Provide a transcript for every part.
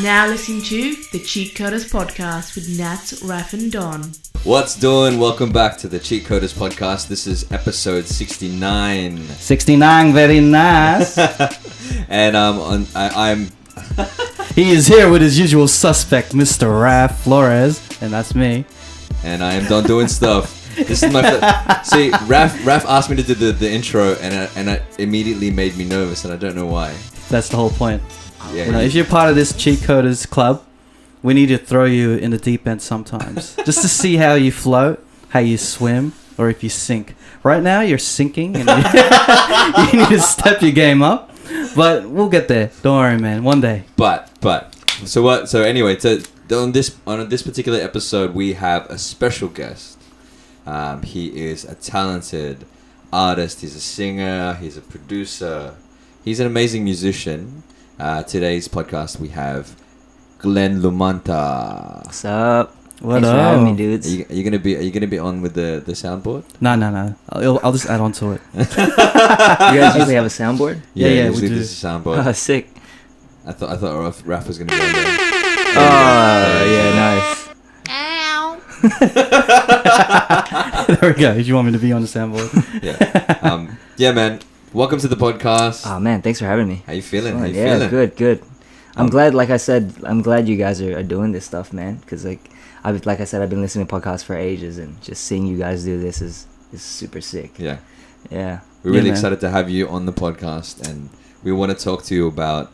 now listening to the Cheatcoders podcast with Nat, Raf and Don. What's doing? Welcome back to the Cheatcoders podcast. This is episode 69. 69, very nice. And I'm He is here with his usual suspect, Mr. Raf Flores, and that's me. And I am Don doing stuff. This is my see. Raf asked me to do the intro, and it immediately made me nervous, and I don't know why. That's the whole point. Yeah, You know, if you're part of this Cheatcoders club, we need to throw you in the deep end sometimes, just to see how you float, how you swim, or if you sink. Right now, you're sinking, and you need to step your game up. But we'll get there. Don't worry, man. One day. But so what? So anyway, on this particular episode, we have a special guest. He is a talented artist. He's a singer. He's a producer. He's an amazing musician. Today's podcast, we have Glenn Lumanta. What's up? What Thanks up? for having me, dudes. Are you gonna be on with the soundboard? No. I'll just add on to it. You guys usually have a soundboard? Yeah, we usually do. This is a soundboard. Oh, sick. I thought Raf was gonna be on there. Oh, yeah, nice. There we go. If you want me to be on the soundboard. Yeah, man. Welcome to the podcast. Oh, man, thanks for having me. How you feeling? How you Yeah, feeling? good. I'm glad, like I said, I'm glad you guys are doing this stuff, man. Because, like I said, I've been listening to podcasts for ages, and just seeing you guys do this is super sick. Yeah. Yeah. We're really man. excited to have you on the podcast, and we want to talk to you about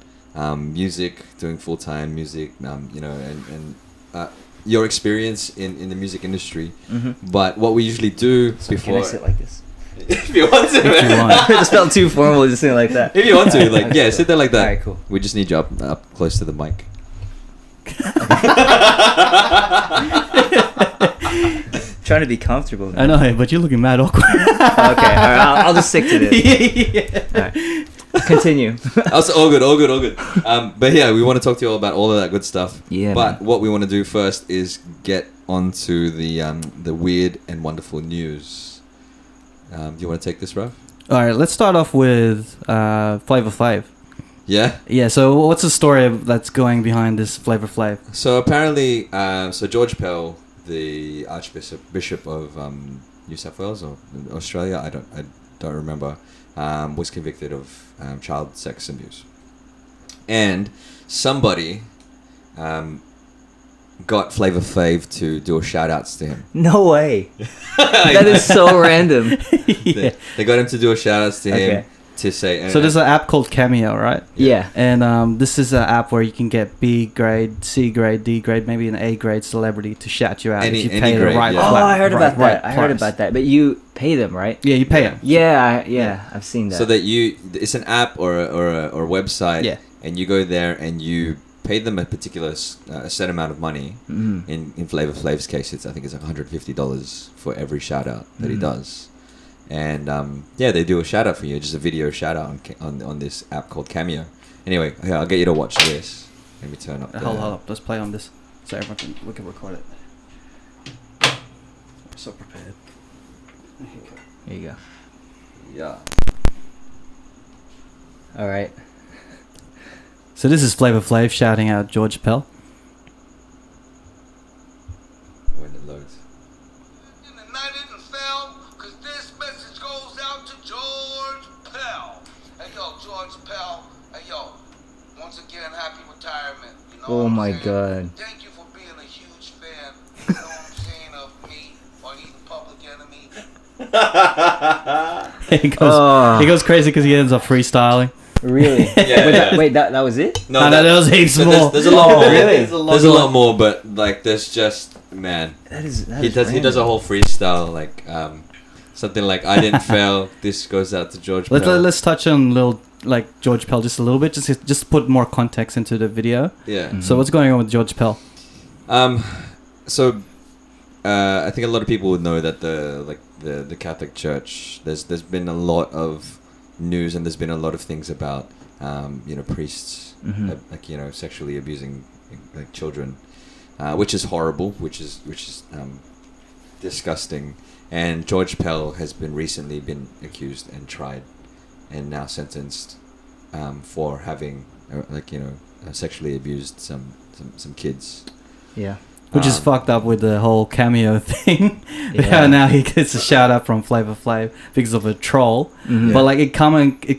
music, doing full-time music, and your experience in the music industry. Mm-hmm. But what we usually do So before... can I sit like this? if you want to. If you want. It just felt too formal just sitting like that. If you want to, like, yeah, sit there like that. Alright, cool. We just need you up close to the mic. Trying to be comfortable, I man. know, but you're looking mad awkward. Okay, alright, I'll just stick to this. Yeah. Alright. Continue. Also, all good. But yeah, we want to talk to you all about all of that good stuff. Yeah, But man. what we want to do first is get onto the weird and wonderful news. Do you want to take this, Raf? All right, let's start off with Flava Flav. Yeah. Yeah, so what's the story that's going behind this Flava Flav? So apparently, George Pell, the Archbishop of New South Wales or Australia, I don't remember, was convicted of child sex abuse, and somebody got Flava Flav to do a shout outs to him. No way. That is so random. Yeah. They got him to do a shout outs to him Okay. to say. So there's an app called Cameo, right? Yeah. And this is an app where you can get B grade, C grade, D grade, maybe an A grade celebrity to shout you out Any- if you any pay grade, the right yeah. Oh, I heard about right that. I heard price. about that. But you pay them, right? Yeah, you pay them. Yeah, I've seen that. So that it's an app or a website, Yeah. and you go there and you pay them a particular set amount of money. Mhm. In Flava Flav's case, I think it's like $150 for every shout out that he does, and they do a shout out for you, just a video shout out on this app called Cameo. Anyway, here, I'll get you to watch this. Let me turn up. Hold up. Let's play on this so everyone can record it. I'm so prepared. Here you go. Yeah. All right. So this is Flava Flav shouting out George Pell. When it loads. And the night didn't fail, because this message goes out to George Pell. Hey, yo, George Pell. Hey, yo, once again, happy retirement. You know Oh what I'm my saying? God. Thank you for being a huge fan, you know what I'm saying, of me or even Public Enemy. He goes crazy because he ends up freestyling. Really? Yeah. Wait, that was it? No, that was heaps so more. There's a lot more. Really? There's a lot more, but like there's just man. That is He does a whole freestyle like something like I didn't fail. This goes out to George Pell. Let's touch on George Pell just a little bit, just put more context into the video. Yeah. So what's going on with George Pell? So I think a lot of people would know that the Catholic Church, there's been a lot of news and there's been a lot of things about priests sexually abusing like children, which is horrible, which is disgusting. And George Pell has recently been accused and tried and now sentenced for having sexually abused some kids. Yeah. Which is fucked up with the whole cameo thing. Yeah. Now he gets a shout out from Flava Flav because of a troll. Mhm. But like it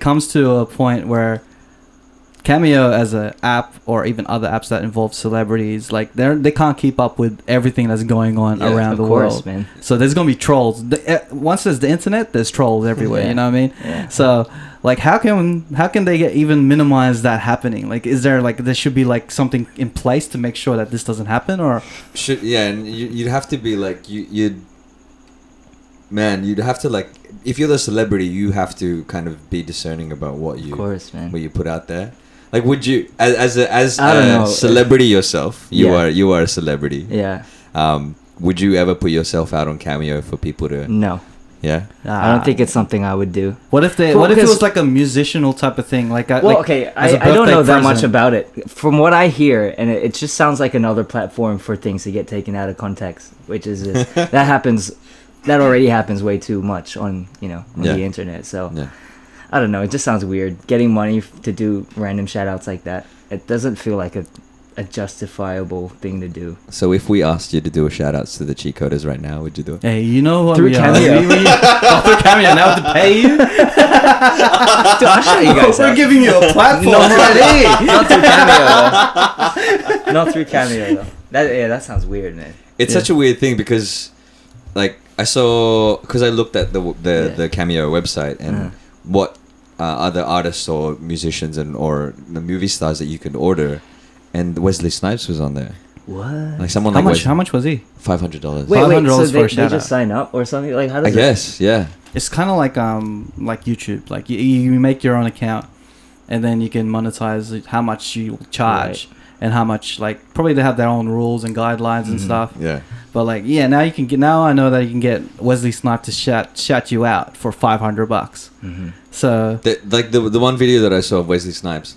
comes to a point where Cameo as an app or even other apps that involve celebrities, like they can't keep up with everything that's going on Yeah, around Of the course, world. man. So there's gonna be trolls. Once there's the internet, there's trolls everywhere. Yeah. You know what I mean? Yeah. So like, how can they even minimize that happening? Like, is there should be like something in place to make sure that this doesn't happen, or And you'd have to be like you'd have to like, if you're the celebrity, you have to kind of be discerning about what Of course, man. you put out there. Like, would you, as I don't know. a celebrity yourself, you Yeah. are a celebrity. Yeah. Would you ever put yourself out on Cameo for people to? No. Yeah. I don't think it's something I would do. What if Well, what if it 'cause- was like a musical type of thing? Like, Well, okay, as a I don't birthday know that much present. about it. From what I hear, and it just sounds like another platform for things to get taken out of context, which is just, that happens. That already happens way too much on on Yeah. the internet. So Yeah. I don't know. It just sounds weird getting money to do random shout outs like that. It doesn't feel like a justifiable thing to do. So if we asked you to do a shout outs to the Cheatcoders right now, would you do it? Hey, you know what? Through we are. Cameo. Through Cameo, now to pay you. Dude, I'll shout you guys We're out. giving you a platform Not already. Not through Cameo though. Not through Cameo though. That sounds weird, man. It's Yeah. such a weird thing because, like, I looked at the Cameo website and what other artists or musicians or the movie stars that you can order, and Wesley Snipes was on there. What? Like someone How like much? How much was he? $500. Wait, $500 so for they a shout just out. sign up or something? Like, how I does guess, yeah. It's kind of like YouTube. Like you make your own account, and then you can monetize how much you charge and how much. Like probably they have their own rules and guidelines and stuff. Yeah. But like now you can get. Now I know that you can get Wesley Snipes to shout you out for $500. Mm-hmm. So The one video that I saw of Wesley Snipes,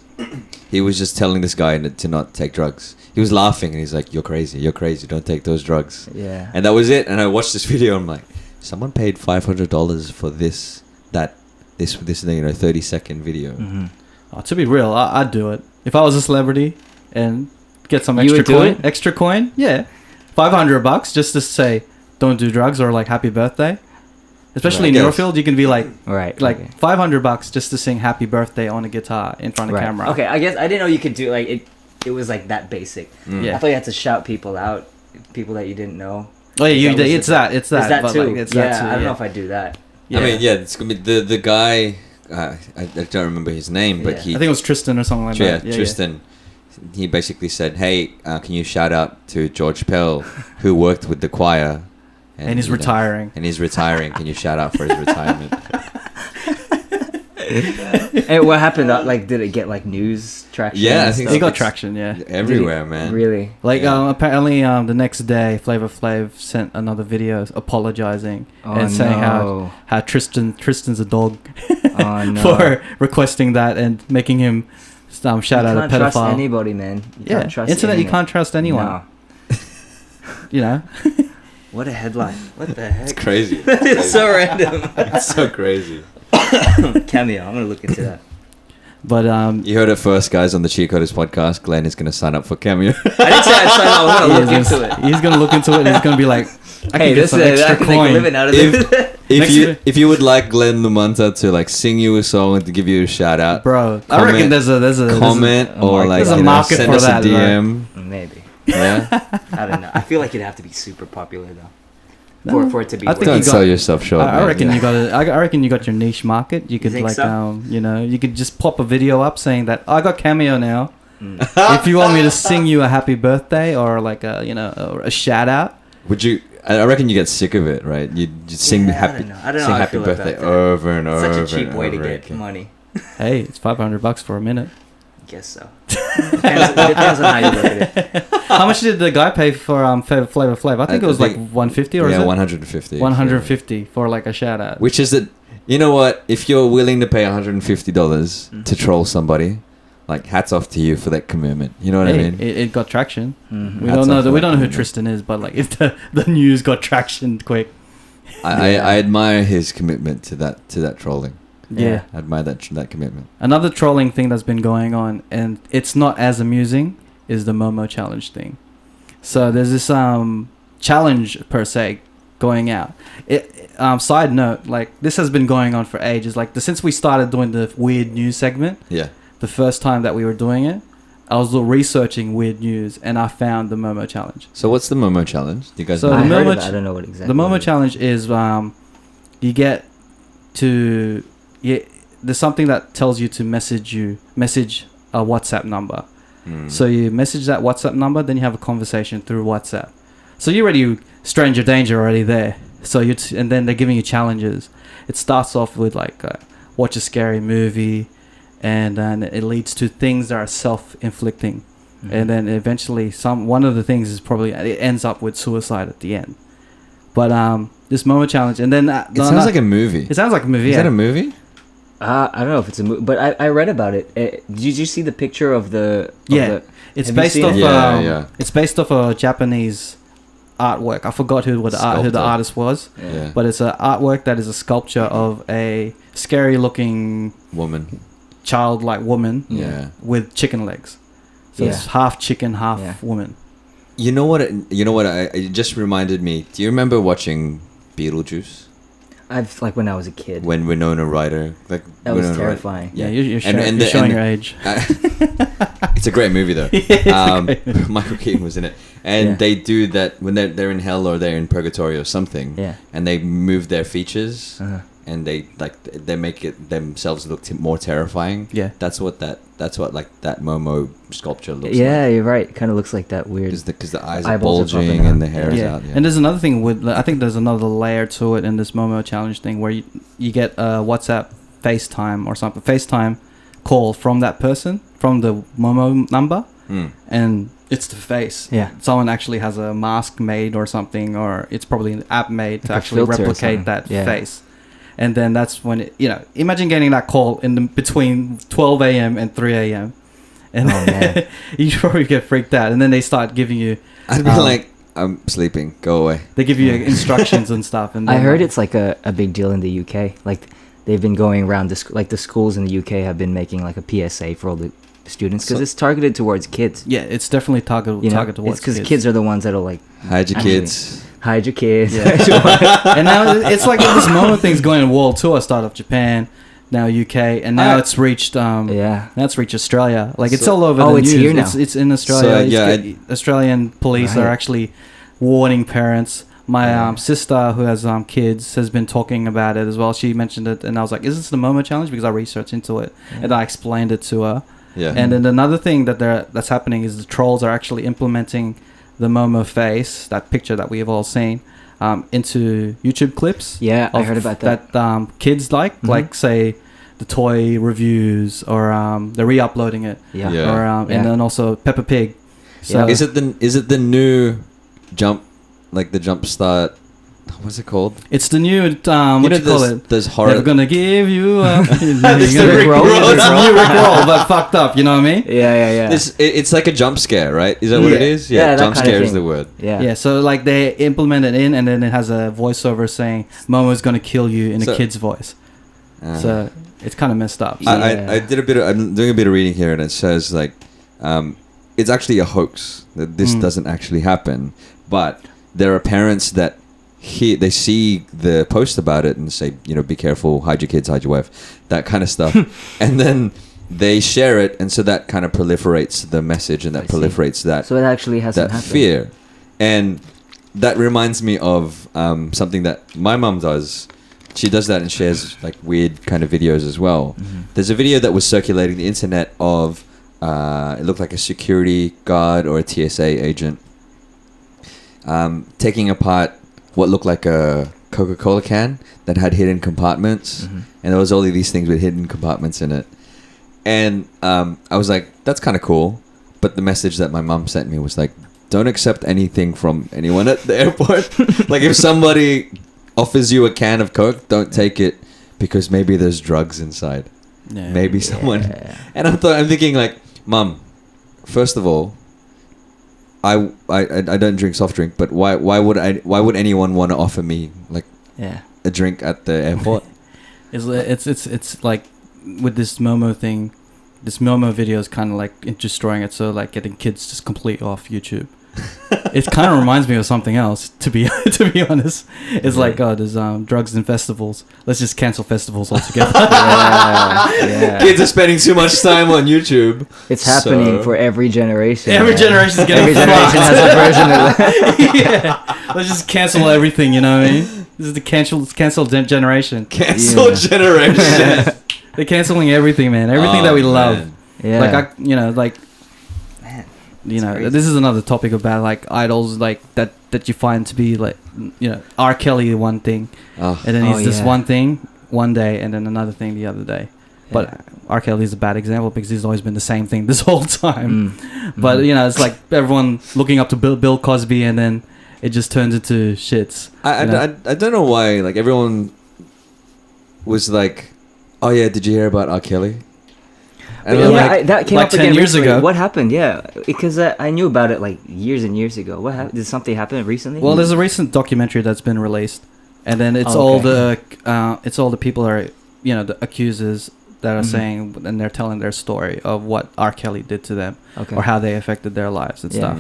he was just telling this guy to not take drugs. He was laughing and he's like, you're crazy, don't take those drugs. Yeah. And that was it. And I watched this video and I'm like, someone paid $500 for this 30-second video. Mm-hmm. to be real, I'd do it if I was a celebrity and get some You extra would do coin. it? Extra coin, yeah, $500 just to say don't do drugs or like happy birthday. Especially Right. in your Yes. field, you can be like Right. okay. $500 just to sing happy birthday on a guitar in front of Right. camera. Okay, I guess I didn't know you could do like it. It was like that basic. Yeah. I thought you had to shout people out, people that you didn't know. Oh yeah, That was it's that. Is that but, too? Like, it's yeah, that too. I don't yeah. know if I do that. Yeah. I mean, yeah, it's gonna be the guy. I don't remember his name, but Yeah. he. I think it was Tristan or something like yeah, that. Yeah, Tristan. He basically said, "Hey, can you shout out to George Pell, who worked with the choir, And he's you know, retiring. and he's retiring. Can you shout out for his retirement?" And what happened? Like, did it get like news traction? Yeah, I and think He stuff? got It's traction. Yeah. Everywhere, man. Really? Like Yeah. apparently the next day Flava Flav sent another video apologizing and saying how Tristan's a dog Oh no. for requesting that and making him shout out a You can't trust pedophile. anybody, man. You Yeah, can't trust internet you internet. can't trust anyone. No. You know. What a headline! What the heck? It's crazy. It's so random. It's so crazy. Cameo. I'm gonna look into that. But You heard it first, guys, on the Cheatcoders podcast. Glenn is going to sign up for Cameo. I didn't say I'd sign up. I'm gonna look into it. He's gonna look into it and he's gonna be like, I Hey, can get this some is I extra can make a coin. living out of If- this. If you would like Glenn Lumanta to like sing you a song and to give you a shout out, Bro, I reckon there's a comment or like there's a you know, market send for us that, a DM. Maybe. Yeah, I don't know. I feel like it'd have to be super popular though, No. for it to be. I think worth don't you got- sell yourself short. I man. reckon you got I reckon you got your niche market. You could think like so? you could just pop a video up saying that I got Cameo now. Mm. If you want me to sing you a happy birthday or like a shout out. Would you? I reckon you get sick of it, right? You sing Yeah, happy, I don't know sing how I happy feel about birthday that. over and over. Such a cheap and way to over get again. money. Hey, it's $500 for a minute. Guess so. Depends on how you look at it. How much did the guy pay for Flava Flav? I think it was like 150 or yeah, is it 150. 150 for like a shout out. Which is that? You know what? If you're willing to pay $150 to troll somebody, like hats off to you for that commitment. You know what I Hey, mean? it got traction. Mhm. We That's don't know not we don't know who fucking- Tristan is, but like if the news got traction quick. I admire his commitment to that trolling. Yeah. I admire that commitment. Another trolling thing that's been going on, and it's not as amusing, is the Momo challenge thing. So there's this challenge per se going out. Side note, like this has been going on for ages. Like since we started doing the weird news segment, Yeah. the first time that we were doing it, I was researching weird news and I found the Momo challenge. So what's the Momo challenge? Do you guys So know? I the heard Momo of it. I don't know what exactly. The Momo what it is. challenge is you get to there's something that tells you to message a WhatsApp number. So you message that WhatsApp number, then you have a conversation through WhatsApp. So you're already stranger danger already there. So and then they're giving you challenges. It starts off with like watch a scary movie, and then it leads to things that are self-inflicting, and then eventually one of the things is probably it ends up with suicide at the end. But this Momo challenge, and then It sounds like a movie. It sounds like a movie. Is Yeah. that a movie? I don't know if it's a movie, but I read about it. Did you see the picture of the? Yeah. It's Have you based seen off. it? Yeah. It's based off a Japanese artwork. I forgot who the Sculptor. artist was, Yeah. but it's an artwork that is a sculpture of a scary-looking Woman. childlike woman Yeah. with chicken legs. So it's Yeah. half chicken, half Yeah. woman. You know what? It just reminded me. Do you remember watching Beetlejuice I've like when I was a kid. when Winona Ryder? Like That was Winona Ryder- terrifying. Yeah, you're, And you're showing the- your age. It's a great movie though. Michael Keaton was in it, and Yeah. they do that when they're in hell or they're in purgatory or something. Yeah. And they move their features, Uh-huh. and they make it themselves look more terrifying. Yeah. That's what like that Momo sculpture looks Yeah, like. you're right. It kind of looks like that weird. Because the eyes are Eyeballs are bulging popping and out. the hair is Yeah. out. Yeah. And there's another thing with I think there's another layer to it in this Momo challenge thing where you get a WhatsApp FaceTime or something FaceTime call from that person from the Momo number, and it's the face. Yeah. Someone actually has a mask made or something, or it's probably an app made to Like a actually filter or replicate something. that Yeah. face. And then that's when imagine getting that call between 12 a.m. and 3 a.m. And Oh, man. you probably get freaked out. And then they start giving you I'd be like, I'm sleeping. Go away. they give you instructions and stuff. And I then, heard it's like a big deal in the UK. Like they've been going around the schools in the UK have been making like a PSA for all the students because So- it's targeted towards kids. Yeah, it's definitely targeted You know, targeted towards it's because kids are the ones that'll like Hide your Actually- kids. hide your kids. Yeah. And now it's like this Momo thing's going world tour. Started off Japan, now UK, and now it's reached Yeah. now it's reached Australia. Like it's So- all over Oh, the it's news. here now. It's in Australia. So, It's yeah, Australian police are Right. actually warning parents. My sister, who has kids, has been talking about it as well. She mentioned it, and I was like, "Is this the Momo challenge?" Because I researched into it, and I explained it to her. Yeah. And then another thing that's happening is the trolls are actually implementing the Momo face, that picture that we have all seen, into YouTube clips. Yeah, I of heard about that. That kids like say the toy reviews, or they're re-uploading it, Yeah. Yeah. or Yeah. and then also Peppa Pig. So Yeah. Is it the new jump, like the jump start? What's it called? it's the new what you call it? There's horror. Never gonna give you up. It's You're the gonna- Rick Roll. It's the new Rick Roll, but fucked up. You know what I mean? Yeah. It's like a jump scare, right? Is that what it Yeah. is? Yeah, that jump kind of scare is thing. the word. Yeah. Yeah, so like they implement it in, and then it has a voiceover saying Momo's gonna kill you in a So- kid's voice. Uh, So it's kind of messed up. I did I'm doing a bit of reading here, and it says like, it's actually a hoax that this doesn't actually happen, but there are parents that they see the post about it and say, be careful, hide your kids, hide your wife, that kind of stuff, and then they share it, and so that kind of proliferates the message, and that I see. proliferates that So it actually hasn't that happened. fear, and that reminds me of something that my mum does. She does that and shares like weird kind of videos as well. There's a video that was circulating the internet of it looked like a security guard or a TSA agent taking apart what looked like a Coca-Cola can that had hidden compartments, and there was all of these things with hidden compartments in it. And I was like, that's kind of cool. But the message that my mum sent me was like, don't accept anything from anyone at the airport. Like if somebody offers you a can of Coke, don't take it because maybe there's drugs inside. Yeah. Maybe someone. And I'm thinking like, Mum, first of all, I don't drink soft drink, but why would anyone want to offer me like Yeah. a drink at the airport? It's like with this Momo thing. This Momo video is kind of like destroying it. So like getting kids just completely off YouTube. It kind of reminds me of something else. To be honest, it's like there's drugs in festivals. Let's just cancel festivals altogether. Yeah. Kids are spending too much time on YouTube. It's happening for every generation. Every generation is getting Every generation has a version of that. yeah. Let's just cancel everything. You know what I mean? This is the cancel generation. Cancel generation. They're canceling everything, man. Everything that we love. Yeah. Like Man, this is another topic about like idols, like that you find to be like, R. Kelly one thing, and then he's this one thing one day, and then another thing the other day. But R. Kelly is a bad example because he's always been the same thing this whole time. But it's like everyone looking up to Bill Cosby, and then it just turns into shits. I don't know why. Like everyone was like, "Oh yeah, did you hear about R. Kelly?" And that came like up 10 again years recently. ago. What happened? Yeah, because I knew about it like years and years ago. What happened? Did something happen recently? Well, there's a recent documentary that's been released, and then it's all the people are the accusers that are saying, and they're telling their story of what R. Kelly did to them, or how they affected their lives and stuff.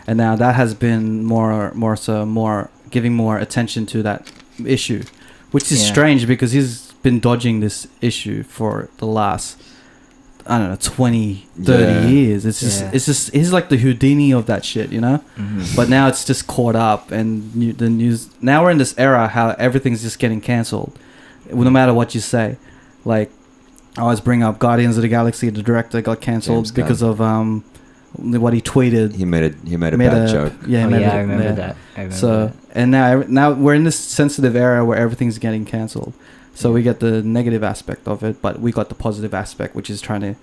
And now that has been more giving more attention to that issue, which is strange because he's been dodging this issue for the last 20, 30 years. It's just he's like the Houdini of that shit, but now it's just caught up, and the news now we're in this era how everything's just getting cancelled no matter what you say. Like I always bring up Guardians of the Galaxy, the director got cancelled because of what he tweeted. He made a bad joke. Yeah, I remember that. And now we're in this sensitive era where everything's getting cancelled. So we get the negative aspect of it, but we got the positive aspect, which is trying to,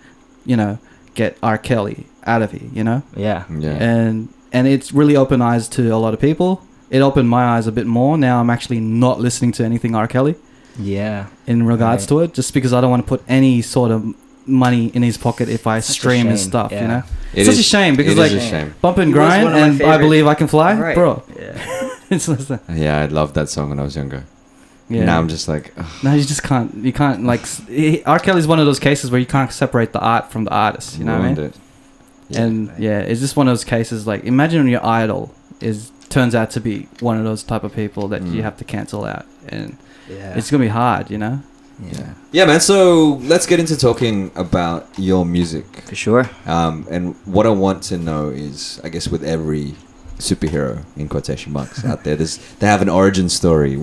get R. Kelly out of here, Yeah. And it's really opened eyes to a lot of people. It opened my eyes a bit more. Now I'm actually not listening to anything R. Kelly. Yeah. In regards to it, just because I don't want to put any sort of money in his pocket if I stream his stuff, It's such a shame because Bump and Grind and I Believe I Can Fly, bro. Yeah. It's listen. Yeah, I loved that song when I was younger. Yeah. Now I'm just like, ugh. No, you just can't. You can't like. R. Kelly's one of those cases where you can't separate the art from the artist. You know what I mean? And it's just one of those cases. Like, imagine your idol turns out to be one of those type of people that you have to cancel out, and it's gonna be hard. Yeah, man. So let's get into talking about your music. For sure. And what I want to know is, I guess, with every superhero in quotation marks out there, they have an origin story.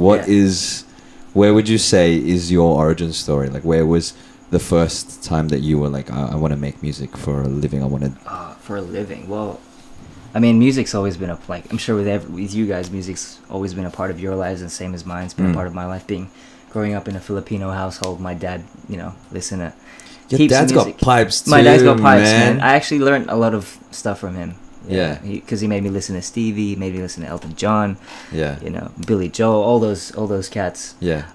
Where would you say is your origin story? Like, where was the first time that you were like, I want to make music for a living? For a living. Well, I mean, music's always been I'm sure with you guys, music's always been a part of your lives, and same as mine's been a part of my life. Growing up in a Filipino household, my dad, listen to your dad's got pipes too. My dad's got pipes, man. I actually learned a lot of stuff from him. Yeah. Because he made me listen to Stevie, made me listen to Elton John. Yeah. Billy Joel, all those cats. Yeah.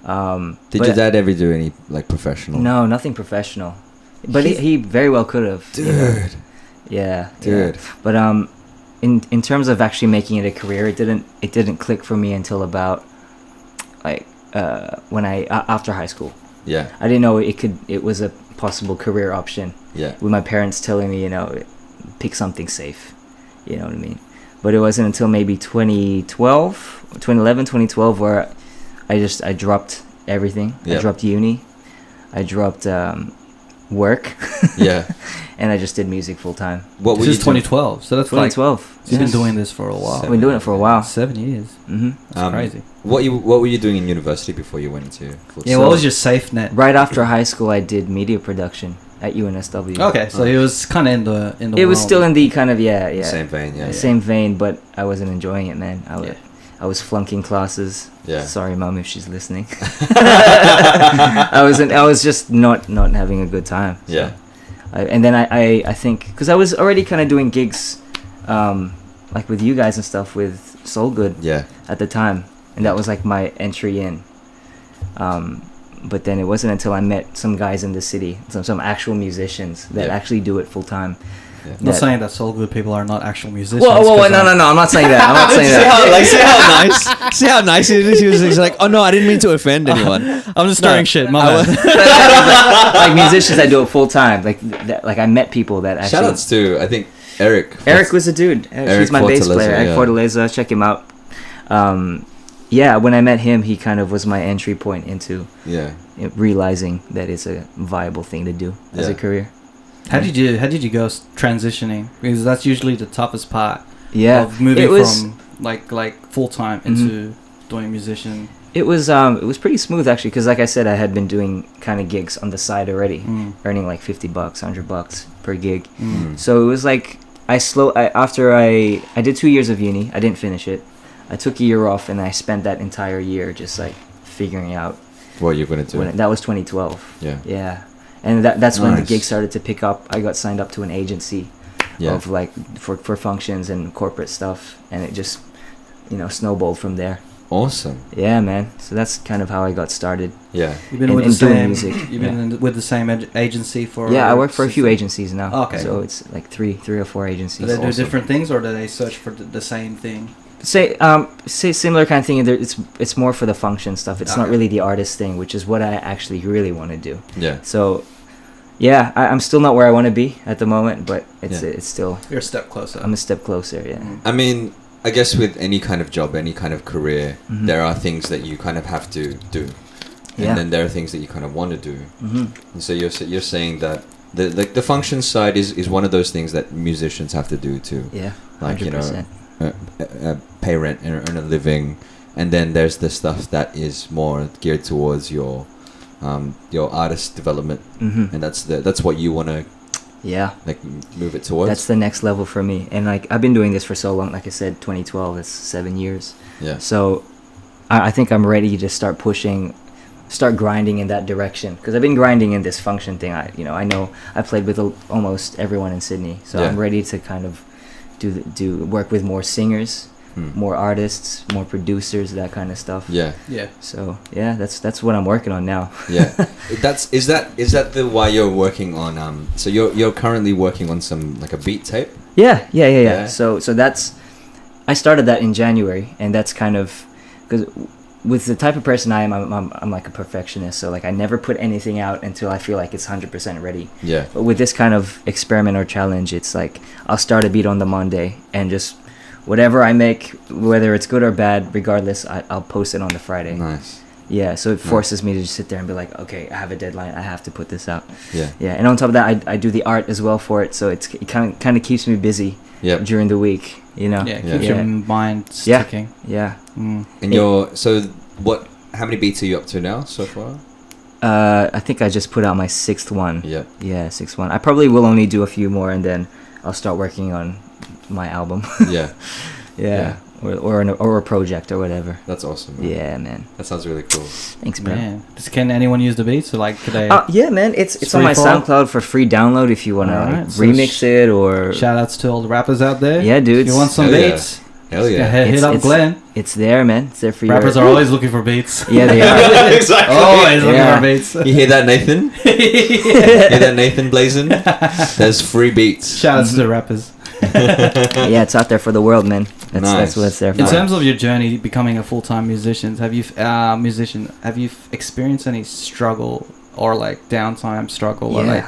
Did your dad ever do any like professional? No, nothing professional. But he very well could have. Dude. Yeah. Dude. Yeah. But in terms of actually making it a career, it didn't click for me until about when after high school. Yeah. I didn't know it was a possible career option. Yeah. With my parents telling me, pick something safe. You know what I mean? But it wasn't until maybe 2011, 2012 where I dropped everything. Yep. I dropped uni. I dropped work. Yeah. And I just did music full time. This is 2012. So that's 2012. You've been doing this for a while. I've been doing it for a while. 7 years. Mm-hmm. That's crazy. What were you doing in university before you went into full what was your safe net? Right after high school, I did media production at UNSW. Okay, so it was kind of in the It world. was still in the kind of same vein, same vein, but I wasn't enjoying it, man. I was flunking classes. Yeah. Sorry, mom, if she's listening. I was just not having a good time. So. Yeah. And then I think because I was already kind of doing gigs, like with you guys and stuff with Soul Good. Yeah. At the time, and that was like my entry in. But then it wasn't until I met some guys in the city, some actual musicians that actually do it full time. Yeah. Not saying that soul good people are not actual musicians. Whoa, 'cause, no, I'm not saying that. I'm not saying that. See how nice it is. He was he's like, oh no, I didn't mean to offend anyone. I'm just starting shit. My bad. Like musicians that do it full time. Like I met people that actually. Shoutouts to I think Eric. Eric was a dude. He's my bass Fortaleza, player. Eric yeah. Fortaleza. Check him out. Yeah, when I met him, he kind of was my entry point into realizing that it's a viable thing to do as a career. How did you go transitioning? Because that's usually the toughest part. Yeah, of moving from like full time into doing musician. It was pretty smooth actually, because like I said, I had been doing kind of gigs on the side already, earning like $50, $100 per gig. So it was like after I did 2 years of uni. I didn't finish it. I took a year off and I spent that entire year just like figuring out what you're gonna do. That was 2012. Yeah. And that's when the gigs started to pick up. I got signed up to an agency of like for functions and corporate stuff, and it just snowballed from there. Awesome. Yeah, man. So that's kind of how I got started. Yeah. You've been with the doing same music. You've been with the same agency for. Yeah, I work for a few agencies now. Okay. So it's like three or four agencies. Do they do different things, or do they search for the same thing? Say similar kind of thing. It's more for the function stuff. It's not really the artist thing, which is what I actually really want to do. Yeah. So, yeah, I'm still not where I want to be at the moment, but it's still. You're a step closer. I'm a step closer. Yeah. I mean, I guess with any kind of job, any kind of career, there are things that you kind of have to do, and then there are things that you kind of want to do. And so you're saying that the function side is one of those things that musicians have to do too. Yeah. 100%. Like pay rent and earn a living, and then there's the stuff that is more geared towards your artist development, and that's what you want to like move it towards. That's the next level for me, and like I've been doing this for so long. Like I said, 2012, it's 7 years. Yeah. So I think I'm ready to start grinding in that direction, because I've been grinding in this function thing. I know I played with almost everyone in Sydney, so I'm ready to kind of do work with more singers, more artists, more producers, that kind of stuff. Yeah. So that's what I'm working on now. Yeah. Is that the why you're working on so you're currently working on some like a beat tape? Yeah. So that's I started that in January, and that's kind of because with the type of person I am, I'm like a perfectionist. So like I never put anything out until I feel like it's 100% ready. Yeah. But with this kind of experiment or challenge, it's like I'll start a beat on the Monday, and just whatever I make, whether it's good or bad, regardless, I'll post it on the Friday. Nice. Yeah. So it forces me to just sit there and be like, okay, I have a deadline. I have to put this out. Yeah. Yeah. And on top of that, I do the art as well for it. So it kind of keeps me busy during the week. Yeah, keeps your mind sticking. Yeah. And how many beats are you up to now so far? I think I just put out my 6th one. Yeah. Yeah, 6th one. I probably will only do a few more, and then I'll start working on my album. Yeah. Or a project or whatever. That's awesome, man. Yeah, man. That sounds really cool. Thanks, bro. Man. Can anyone use the beats? So like, could they? Yeah, man. It's on my SoundCloud for free download if you want to remix it or. Shout outs to all the rappers out there. Yeah, dudes. If you want some beats? Hell yeah. Hit up Glenn. It's there, man. It's there for you. Rappers are always looking for beats. Yeah, they are. Exactly. Always looking for beats. You hear that, Nathan? Hear that, Nathan Blazin? There's free beats. Shout outs to the rappers. Yeah, it's out there for the world, man. That's what it's there for. In terms of your journey becoming a full-time musician, have you experienced any struggle or like downtime struggle or like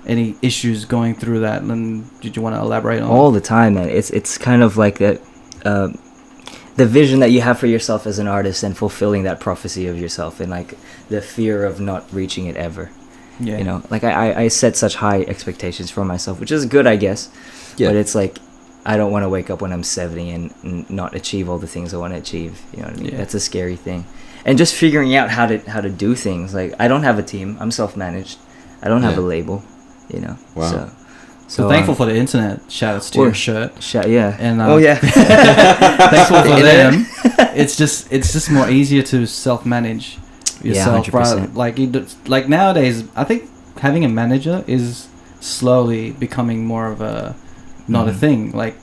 any issues going through that? And did you want to elaborate on all the time, man? It's kind of like that the vision that you have for yourself as an artist, and fulfilling that prophecy of yourself, and like the fear of not reaching it ever. Like I set such high expectations for myself, which is good, I guess. But it's like I don't want to wake up when I'm 70 and not achieve all the things I want to achieve. You know what I mean? That's a scary thing. And just figuring out how to do things. Like I don't have a team. I'm self-managed. I don't have a label. Wow. So thankful for the internet. Shout outs to your shirt. And thankful for them. It's just more easier to self-manage yourself. 100%. Like nowadays, I think having a manager is slowly becoming more of a not a thing. Like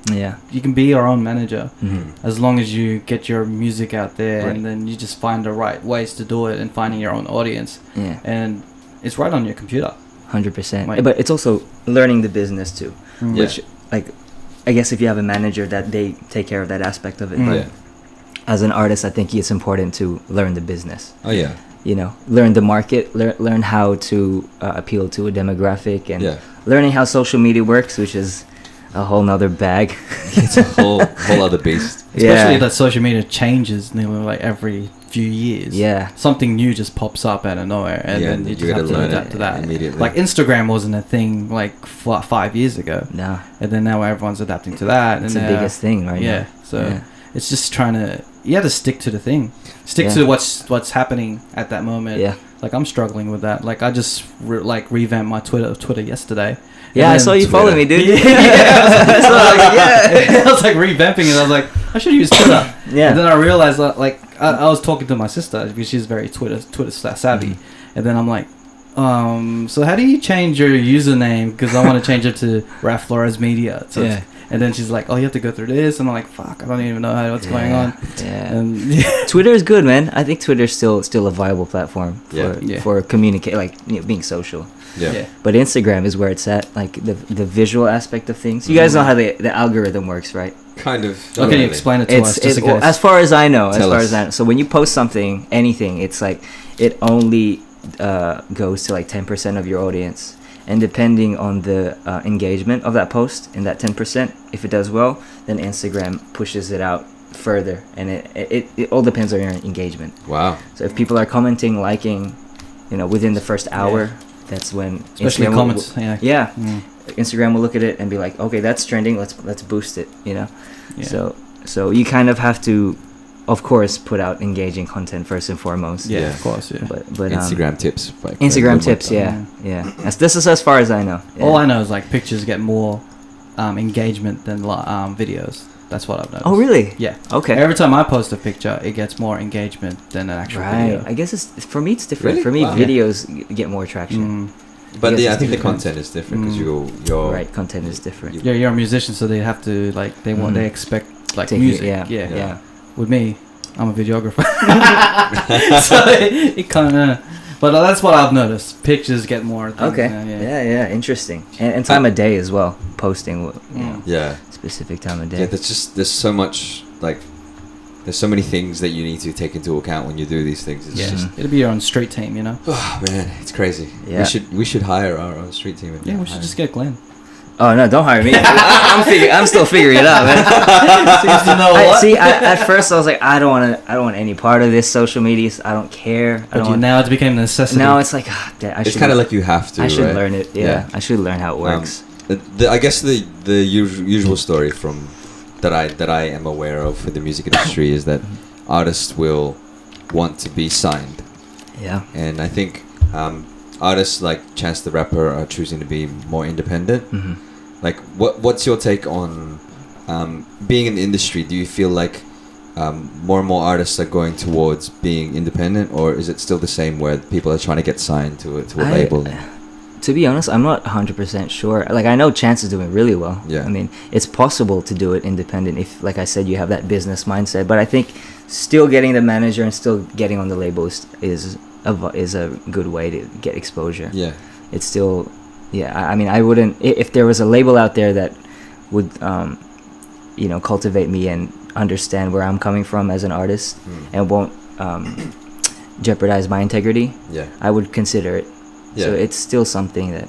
you can be your own manager as long as you get your music out there, and then you just find the right ways to do it and finding your own audience. And it's right on your computer. 100%. But it's also learning the business too. Yeah. which like I guess if you have a manager that they take care of that aspect of it. But Yeah. as an artist, I think it's important to learn the business. Oh yeah. You know, learn the market, learn how to appeal to a demographic, and Yeah. learning how social media works, which is a whole nother bag. It's a whole other beast. Especially Yeah. that social media changes nearly like every few years. Yeah. Something new just pops up out of nowhere, and Yeah, then you you just gotta have to learn adapt it to that. immediately. Like Instagram wasn't a thing like 5 years ago, No, and then now everyone's adapting to that. it's and the biggest thing right yeah. now. So Yeah. it's just trying to you have to stick to the thing, stick Yeah. to what's happening at that moment. Yeah. Like I'm struggling with that. Like I just revamped my Twitter yesterday. Yeah, And I then- saw you follow me, dude. Yeah, so I was like, yeah. I was like revamping it. I was like, I should use Twitter. Yeah. And then I realized that, like, I was talking to my sister because she's very Twitter savvy, and then I'm like, so how do you change your username? Because I want to change it to Raf Flores Media. So Yeah. and then she's like, oh, you have to go through this, and I'm like, fuck, I don't even know what's going on. Yeah. And Twitter is good, man. I think Twitter's still a viable platform for Yeah. Yeah. for communicate, like being social. Yeah. yeah. But Instagram is where it's at, like the visual aspect of things. You guys know how the algorithm works, right? Kind of. So can you explain it to us, just in well, case? as far as I know, Tell us. so when you post something, anything, it's like it only goes to like 10% of your audience, and depending on the engagement of that post in that 10%, if it does well, then Instagram pushes it out further, and it all depends on your engagement. Wow. So if people are commenting, liking, within the first hour, that's when Especially Instagram comments. yeah, Mm. Instagram will look at it and be like, okay, that's trending. Let's boost it. Yeah. So you kind of have to, of course, put out engaging content first and foremost. Yeah, Yeah. of course. Yeah. But Instagram tips. Like, Instagram like, tips, like, yeah. This is as far as I know. Yeah. All I know is like pictures get more engagement than videos. That's what I've noticed. Oh, really? Yeah. Okay. Every time I post a picture, it gets more engagement than an actual Right. video. I guess for me it's different. Really? For me, Wow. videos get more traction. Mm. But Yes, yeah, I it's think the different. content is different because Mm. you're Right, content is different. Yeah, you're a musician, so they have to like they want Mhm. they expect like To hear- music. yeah, Yeah. yeah. With me, I'm a videographer, so it kind of. But that's what I've noticed. Pictures get more. Things, Okay. Yeah. Interesting. And time of day as well. Posting, Mm. yeah. specific time of day. Yeah, there's so much like there's so many things that you need to take into account when you do these things. It's Yeah, just it'll be your own street team, you know. oh man, it's crazy. Yeah. We should hire our own street team. And Yeah, we should just get Glenn. Oh no! Don't hire me. I'm still figuring it out, man. Seems to know I, what. see, at first I was like, I don't want any part of this social media. I don't care. I But don't. Want, now it's became a necessity. now it's like, I It's should. kind of like you have to. I should right? learn it. Yeah, I should learn how it works. I guess the usual story that I am aware of for the music industry is that artists will want to be signed, Yeah. and I think artists like Chance the Rapper are choosing to be more independent. Hmm. Like, what's your take on being in the industry? Do you feel like more and more artists are going towards being independent, or is it still the same where people are trying to get signed to a label? To be honest, I'm not 100% sure. Like, I know Chance is doing really well. Yeah. I mean, it's possible to do it independent if, like I said, you have that business mindset. But I think still getting the manager and still getting on the label is a good way to get exposure. Yeah. It's still, yeah. I mean, I wouldn't if there was a label out there that would, cultivate me and understand where I'm coming from as an artist and won't jeopardize my integrity. Yeah. I would consider it. Yeah. So it's still something that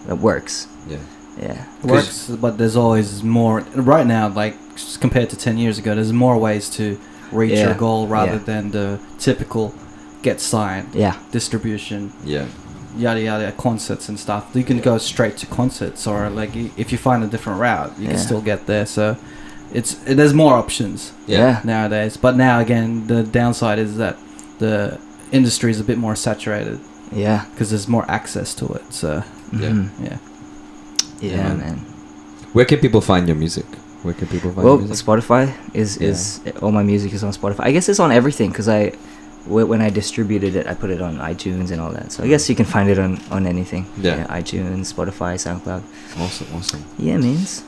that works. Yeah. Yeah. It works, but there's always more. Right now, like compared to 10 years ago, there's more ways to reach Yeah. your goal rather Yeah. than the typical get signed, Yeah. distribution, Yeah. yada yada, concerts and stuff. You can go straight to concerts, or like if you find a different route, you can Yeah. still get there. So there's more options Yeah. nowadays. But now again, the downside is that the industry is a bit more saturated Yeah. because there's more access to it. So Yeah. Mhm. yeah. Yeah, Yeah, man. man. Where can people find your music? Where can people find Well, your music? Spotify is all my music is on Spotify. I guess it's on everything because when I distributed it, I put it on iTunes and all that. So I guess you can find it on anything. Yeah. iTunes, Spotify, SoundCloud. Awesome. Yeah, means.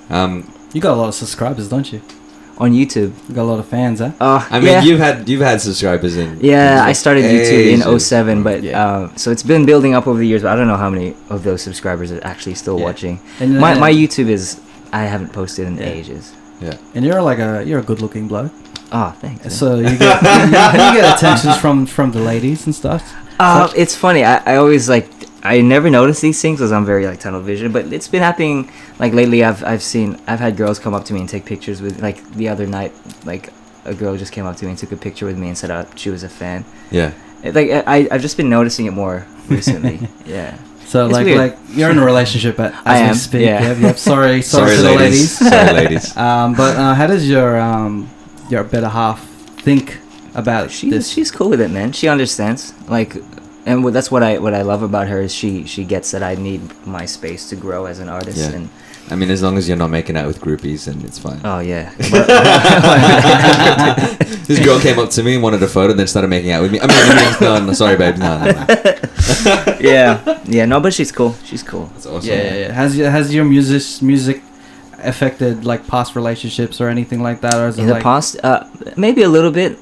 You got a lot of subscribers, don't you? on YouTube. Got a lot of fans, huh? I mean, you've had subscribers in. Yeah, I started YouTube in ages. 07, but Yeah. so it's been building up over the years. But I don't know how many of those subscribers are actually still Yeah. watching. And, My YouTube is I haven't posted in Yeah. ages. Yeah. And you're a good-looking bloke. Oh, thanks. man. So you get you get attentions from the ladies and stuff. It's funny. I always like. I never notice these things because I'm very like tunnel vision. But it's been happening like lately. I've had girls come up to me and take pictures with, like, the other night. Like, a girl just came up to me and took a picture with me and said she was a fan. Yeah. I've just been noticing it more recently. Yeah. So It's like weird. like you're in a relationship as I we am, speak. yeah. Yep. Sorry to the ladies. Sorry, ladies. But how does your better half think about this? She's cool with it, man. She understands. Like, and that's what I love about her is she gets that I need my space to grow as an artist. Yeah. And I mean, as long as you're not making out with groupies, then it's fine. oh yeah. This girl came up to me and wanted a photo, then started making out with me. I mean, no, sorry, babe. No. Yeah. No, but she's cool. She's cool. That's awesome. Yeah. Has your music affected like past relationships or anything like that, or is In it the like past, maybe a little bit.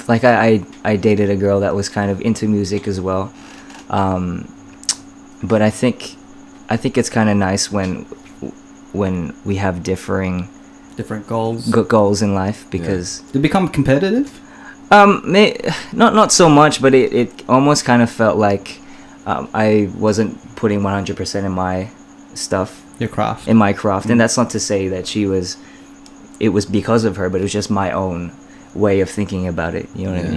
Like I dated a girl that was kind of into music as well. But I think it's kind of nice when we have differing different goals? goals in life because They become competitive. not so much, but it almost kind of felt like I wasn't putting 100% in my stuff. Your craft. In my craft, and that's not to say that it was because of her, but it was just my own way of thinking about it. You know what I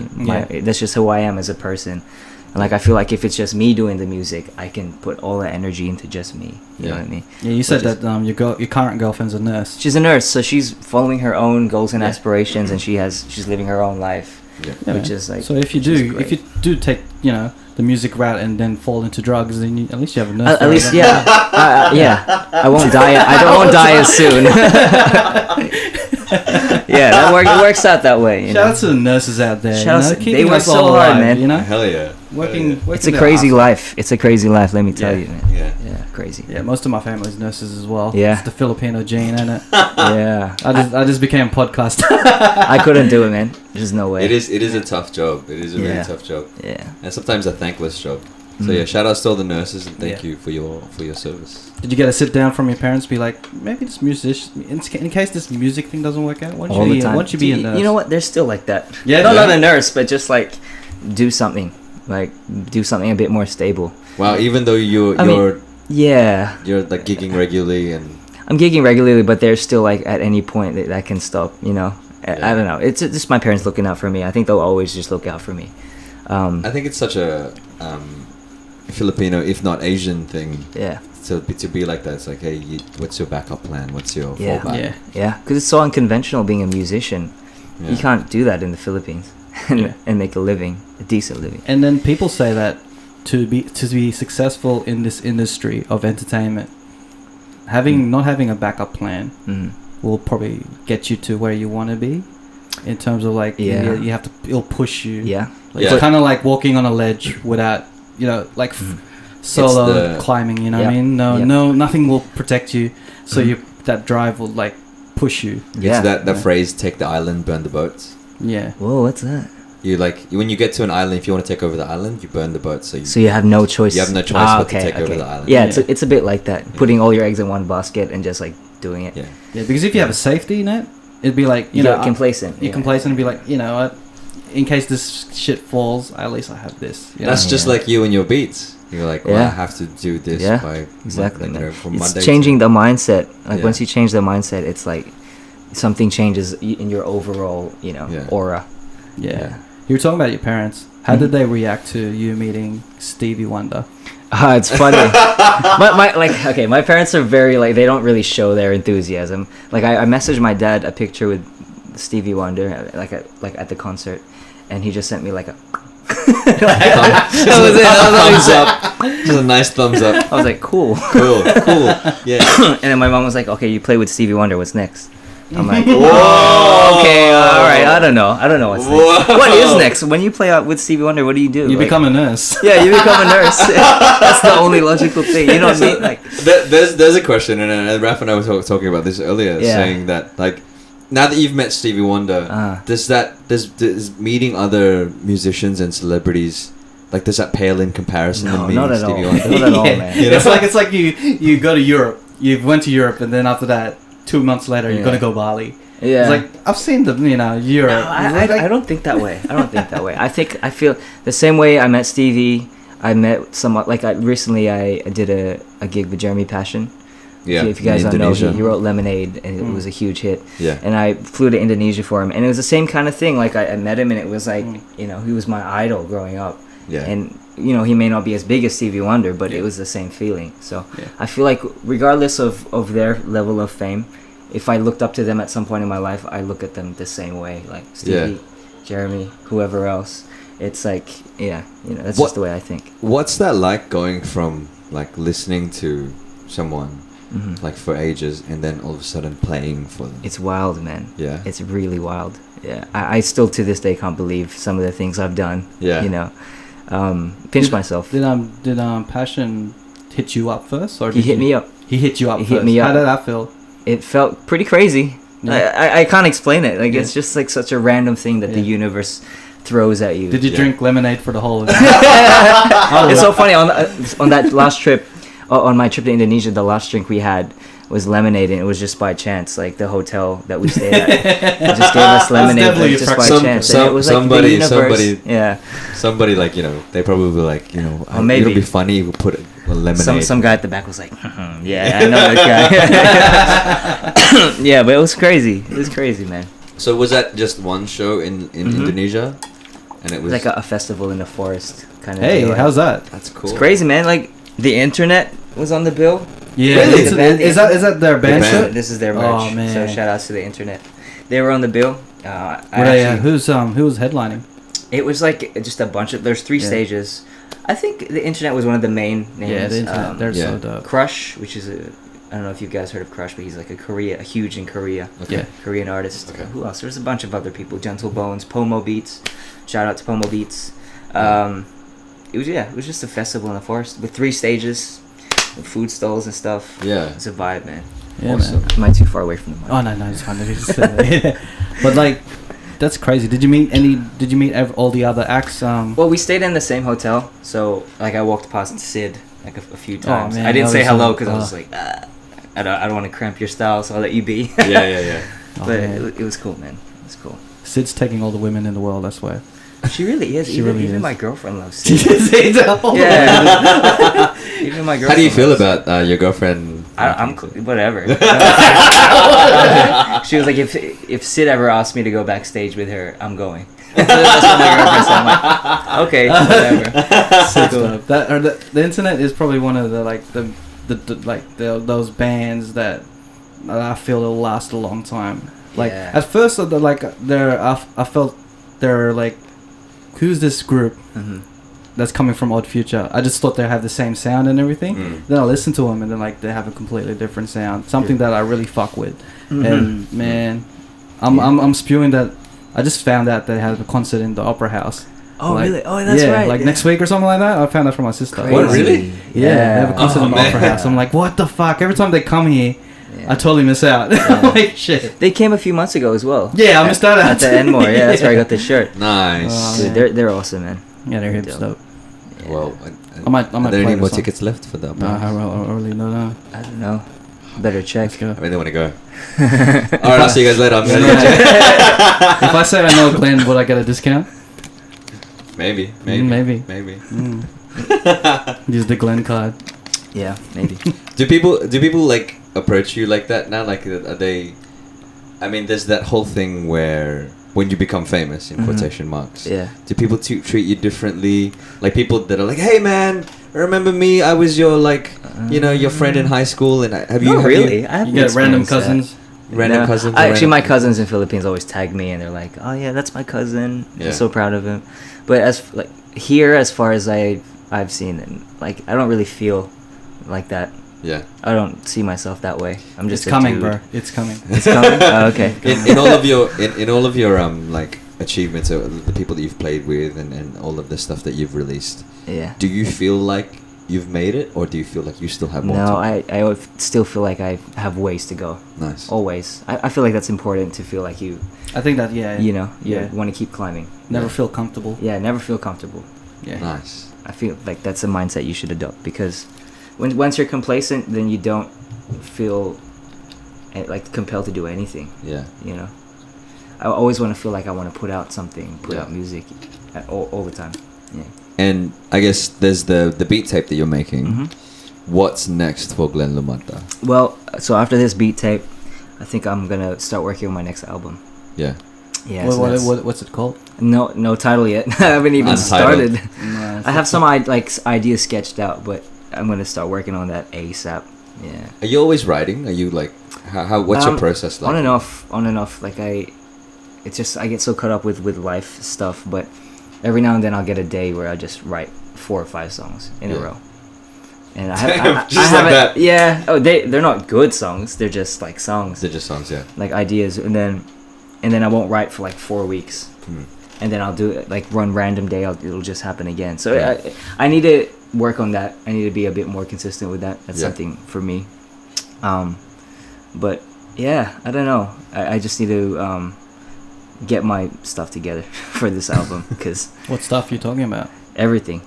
mean? That's just who I am as a person. And like I feel like if it's just me doing the music, I can put all that energy into just me. You know what I mean? Yeah, you said that your current girlfriend's a nurse. She's a nurse, so she's following her own goals and aspirations, and she's living her own life, Yeah. which is like. So if you do take the music route and then fall into drugs, then at least you have a nurse. At least, yeah, yeah. I won't die. I don't want to die as soon. Yeah, that works out that way. Shout out to the nurses out there. They work so hard, man. You know, Hell yeah. working It's a their crazy ass off. life. It's a crazy life. Let me tell you, man. Yeah. Yeah, crazy. Yeah, most of my family's nurses as well. Yeah. It's the Filipino gene, isn't it? Yeah, I just became a podcaster. I couldn't do it, man. There's no way. It is a tough job. It is a really Yeah. tough job. Yeah. And sometimes a thankless job. So Mm. yeah, shout outs to all the nurses and thank Yeah. you for your service. Did you get a sit down from your parents? Be like, maybe this musician, in case this music thing doesn't work out, why All the time. don't you be a nurse? You know what? They're still like that. Yeah, not yeah. a nurse, but just like do something, a bit more stable. Wow, even though you're Yeah, like gigging regularly and I'm gigging regularly, but they're still like at any point that can stop. You know, Yeah. I don't know. It's just my parents looking out for me. I think they'll always just look out for me. I think it's such a Filipino, if not Asian thing. Yeah. To be like that, it's like, hey, what's your backup plan? What's your Yeah. fallback? Yeah. Yeah, because it's so unconventional being a musician. Yeah. You can't do that in the Philippines and make a living, a decent living. And then people say that to be successful in this industry of entertainment, not having a backup plan Mm. will probably get you to where you want to be. In terms of like, Yeah. you have to, it'll push you. Yeah. Like, Yeah. It's kind of like walking on a ledge without, like solo the- climbing. You know what I Yeah. mean? Yeah. No, nothing will protect you. So that drive will like push you. Yeah. It's that phrase, take the island, burn the boats. Yeah. Whoa, what's that? You like when you get to an island, if you want to take over the island, you burn the boat. So So you have no choice. You have no choice but to take over the island. Yeah, Yeah. it's a bit like that. Putting all your eggs in one basket and just like doing it. Yeah. Yeah, because if you have a safety net, it'd be like You get complacent. You're Yeah. complacent and be like, you know what? In case this shit falls, at least I have this. You That's know? just like you and your beats. You're like, well, I Yeah. have to do this Yeah, by exactly, man. from It's Monday changing the mindset. Like Yeah. once you change the mindset, it's like something changes in your overall, Yeah. aura. Yeah. You were talking about your parents. How did they react to you meeting Stevie Wonder? It's funny. My parents are very like they don't really show their enthusiasm. Like I messaged my dad a picture with Stevie Wonder like at the concert, and he just sent me like a. That was it. Thumbs up. Just a nice thumbs up. I was like, cool. Cool. Yeah. And then my mom was like, okay, you play with Stevie Wonder. What's next? I'm like, whoa, okay, all right. I don't know what's next. Whoa. What is next? When you play out with Stevie Wonder, what do you do? You Like- become a nurse. Yeah, you become a nurse. That's the only logical thing. You know what I mean? Like, There's a question, and Raph and I were talking about this earlier, Yeah. saying that like now that you've met Stevie Wonder, does meeting other musicians and celebrities, like, does that pale in comparison to meeting not at Stevie all. Wonder? Not at all, man. You know? It's like you go to Europe. You went to Europe, and then after that, 2 months later, you're gonna go Bali. Yeah. It's like, I've seen the Europe. No, I don't think that way. I feel the same way I met Stevie. I met somewhat like recently I did a gig with Jeremy Passion. Yeah, if you guys in don't know, Indonesia. he wrote Lemonade, and it was a huge hit. Yeah. And I flew to Indonesia for him, and it was the same kind of thing. Like I met him, and it was like he was my idol growing up. Yeah. And he may not be as big as Stevie Wonder, but it was the same feeling. So I feel like regardless of their level of fame, if I looked up to them at some point in my life, I look at them the same way. Like Stevie, Jeremy, whoever else. It's like, that's just the way I think. What's that like, going from like listening to someone like for ages and then all of a sudden playing for them? It's wild, man. Yeah. It's really wild. Yeah. I still to this day can't believe some of the things I've done. Yeah. Pinch myself. Did Passion hit you up first, or He hit me up. He hit you up. He first. hit me up. How did that feel? It felt pretty crazy. Yeah. I can't explain it. Like, Yeah. it's just like such a random thing that the universe throws at you. Did you drink lemonade for the whole of it? It's so funny on that last trip, on my trip to Indonesia. The last drink we had was lemonade, and it was just by chance. Like the hotel that we stayed at just gave us lemonade definitely just by some- chance. And it was like the universe. Somebody like, they probably were like, maybe. it'll be funny if we put a lemonade. Some guy at the back was like, yeah, I know that guy. Yeah, but it was crazy. It was crazy, man. So was that just one show in Indonesia? And it was Like a festival in the forest kind of. Hey, deal. how's that? That's cool. It's crazy, man. Like the internet was on the bill. Yeah, Really? is The band- that their band band. shit? This is their merch. Oh, man. So shout outs to the internet. They were on the bill. Who was headlining? It was like just a bunch of. There's 3 stages. I think the internet was one of the main names. Yeah, the internet. They're so dope. Crush, which is I don't know if you guys heard of Crush, but he's like a huge in Korea. Okay. Yeah. Korean artist. Okay. Who else? There's a bunch of other people. Gentle Bones, Pomo Beats. Shout out to Pomo Beats. It was just a festival in the forest with 3 stages, with food stalls and stuff. Yeah. It's a vibe, man. Yeah, Awesome. man. Am I too far away from the mic? Oh no, it's fine. But like, that's crazy. Did you meet all the other acts? Well, we stayed in the same hotel, so like I walked past Sid like a few times. man, I didn't that say was hello so- because I was like, I don't want to cramp your style, so I'll let you be. Yeah. But man. it was cool, man. It was cool. Sid's taking all the women in the world. I swear. She really is. She even really even is. my girlfriend loves Sid. Yeah. Yeah. Even my girlfriend. How do you feel loves Sid. about your girlfriend? I'm whatever. She was like, if Sid ever asked me to go backstage with her, I'm going. That's what my girlfriend said. I'm like, okay, whatever. Sid's dope. The internet is probably one of those bands that I feel will last a long time. Like Yeah. at first, I felt they're like, who's this group that's coming from Odd Future? I just thought they have the same sound and everything. Then I listened to them, and then like they have a completely different sound, something that I really fuck with. And man, I'm spewing that. I just found out they have a concert in the Opera House. Oh, Like, really? Oh, that's right. Like next week or something like that. I found that from my sister. Crazy. What, really? Yeah, they have a concert in the man. Opera House. I'm like, what the fuck? Every time they come here, Yeah. I totally miss out. Like shit. They came a few months ago as well. Yeah, I missed out at the Enmore. Yeah, that's where I got this shirt. Nice. Oh, Dude, man. they're awesome, man. Yeah, they're hips Dope. dope. Yeah. Well, I might are there play any more the song. tickets left for that? No, I really don't know. I don't know. Better check. Let's go. I mean, they want to go. Alright, I'll see you guys later. I'm Yeah. gonna check. If I say I know Glenn, would I get a discount? Maybe. Maybe. Mm. Use the Glenn card. Yeah, maybe. Do people like approach you like that now? Like, are they? I mean, there's that whole thing where when you become famous in quotation marks. Yeah. Do people treat you differently? Like people that are like, "Hey, man, remember me? I was your your friend in high school." And have you? Not have really. You I haven't You get random experienced that. cousins. random No. cousins? or Actually, my random- cousins in Philippines always tag me, and they're like, "Oh yeah, that's my cousin. Yeah. I'm so proud of him." But here, as far as I've seen, and like I don't really feel like that. Yeah. I don't see myself that way. I'm just It's a coming, dude. bro. It's coming. It's coming. Oh, okay. In all of your in all of your like achievements, the people that you've played with, and all of the stuff that you've released, Yeah. do you feel like you've made it, or do you feel like you still have more? No, to I would still feel like I have ways to go. Nice. Always. I feel like that's important to feel like you I think that you know you Yeah. want to keep climbing. Never Yeah. feel comfortable. Yeah, never feel comfortable. Yeah. Nice. I feel like that's a mindset you should adopt, because once you're complacent, then you don't feel like compelled to do anything. Yeah. You know, I always want to feel like I want to put out something, put Yeah. out music all the time. Yeah. And I guess there's the beat tape that you're making. Mhm. What's next for Glenn Lumanta? Well, so after this beat tape, I think I'm gonna start working on my next album. Yeah. Yeah. What, so what, that's- what's it called? No title yet. I haven't even Untitled. started. I have some ideas sketched out, but I'm gonna start working on that ASAP. Yeah. Are you always writing? Are you like how what's your process like? On and off. Like it's just I get so caught up with life stuff, but every now and then I'll get a day where I just write 4 or 5 songs in a Yeah. row. And Just like haven't- that. Yeah. Oh, they're not good songs. They're just like songs, They're just songs, yeah. like ideas, and then I won't write for like 4 weeks. Hmm. And then I'll do it like one random day. It'll just happen again. So Yeah. I need to work on that. I need to be a bit more consistent with that. That's Yeah. something for me. But yeah, I don't know. I just need to get my stuff together for this album, because What stuff you talking about? everything.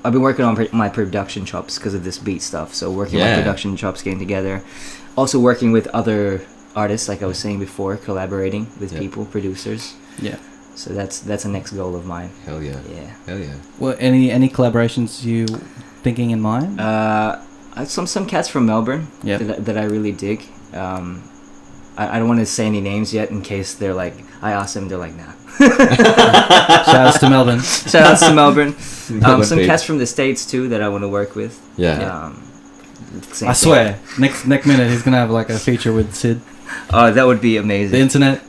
I've been working on my production chops because of this beat stuff. So working on Yeah. my production chops, getting together. Also working with other artists, like I was saying before, collaborating with Yeah. people, producers. Yeah. So that's a next goal of mine. Hell yeah. Yeah. Hell yeah. Well, any collaborations you thinking in mind? Some cats from Melbourne Yeah. that I really dig. I don't want to say any names yet in case they're like, I asked them, they're like, nah. Shout outs to Melbourne. Shout outs to Melbourne. Melbourne Some babes. cats from the States too that I want to work with. Yeah. Same I thing. swear, next minute he's gonna have like a feature with Sid, Oh, that would be the amazing. internet,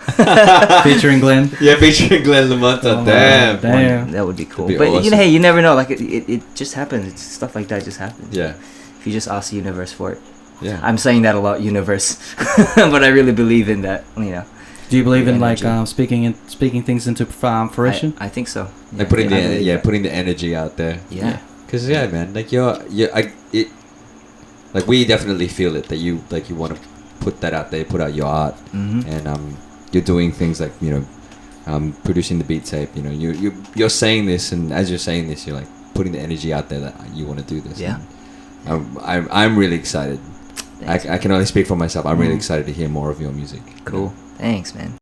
featuring Glenn. Yeah, featuring Glenn Lumanta. Oh, damn. damn. That would be cool. That'd be But you awesome. know, hey, you never know. Like it just happens. It's stuff like that just happens. Yeah. If you just ask the universe for it. Yeah. I'm saying that a lot, universe, but I really believe in that. You know. Do you believe in like Energy. speaking things into fruition? I think so. Like putting I the believe that. putting the energy out there. Yeah. Cause yeah, man, like like we definitely feel it that you want to put that out there, put out your art, Mhm. and you're doing things like producing the beat tape. You know, you're saying this, and as you're saying this, you're like putting the energy out there that you want to do this. Yeah. And I'm really excited. Thanks. I can only speak for myself. I'm really Mm. excited to hear more of your music. Cool. Thanks, man.